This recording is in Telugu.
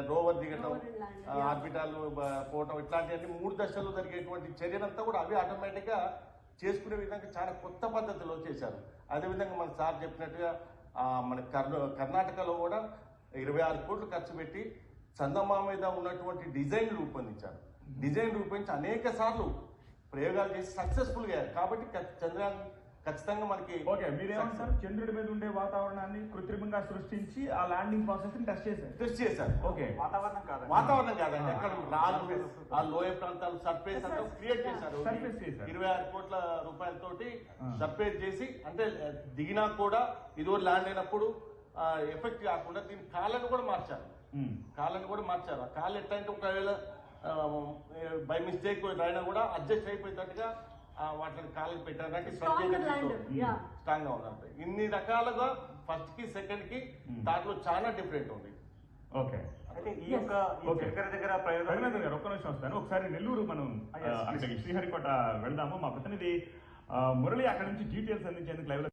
రోవర్ దిగటం, ఆర్బిటాల్ పోవటం, ఇట్లాంటివన్నీ 3 దశల్లో జరిగేటువంటి చర్యలంతా కూడా అవి ఆటోమేటిక్గా చేసుకునే విధంగా చాలా కొత్త పద్ధతిలో చేశారు. అదేవిధంగా మన సార్ చెప్పినట్టుగా మన కర్ణాటకలో కూడా 26 కోట్లు ఖర్చు పెట్టి చందమామ మీద ఉన్నటువంటి డిజైన్ రూపొందించారు. డిజైన్ రూపొందించి అనేక సార్లు ప్రయోగాలు చేసి సక్సెస్ఫుల్ గా. కాబట్టి చంద్రయాన్ ఖచ్చితంగా మనకి ఓకే. మీరేమంటారు? చంద్రుడి మీద ఉండే వాతావరణాన్ని కృత్రిమంగా సృష్టించి ఆ ల్యాండింగ్ ప్రాసెస్ ని టెస్ట్ చేశారు. ఓకే. వాతావరణం కాదండి, అక్కడ రాళ్ళు, ఆ లోయ ప్రాంతాలు, సర్ఫేస్ అంతా క్రియేట్ చేశారు. 26 కోట్ల రూపాయలతోటి సర్ఫేస్ చేసి, అంటే దిగినా కూడా ఇదివరకు ల్యాండ్ అయినప్పుడు ఎఫెక్ట్ కాకుండా దీని కాళ్ళను కూడా మార్చారు. ఆ కాళ్ళు ఎట్లా అంటే ఒకవేళ బై మిస్టేక్ అయినా కూడా అడ్జస్ట్ అయిపోయేటట్టుగా వాటిని కాళ్ళకి పెట్టారంటే స్ట్రాంగ్ గా ఉన్నట్టు. ఇన్ని రకాలుగా ఫస్ట్ కి సెకండ్ కి దాంట్లో చాలా డిఫరెంట్ ఉంది. ఓకే. ఒక్క నిమిషం వస్తాను. ఒకసారి నెల్లూరు మనం అక్కడికి శ్రీహరికోట వెళ్దాము. మా ప్రతినిధి మురళి అక్కడ నుంచి డీటెయిల్స్ అందించేందుకు లైవ్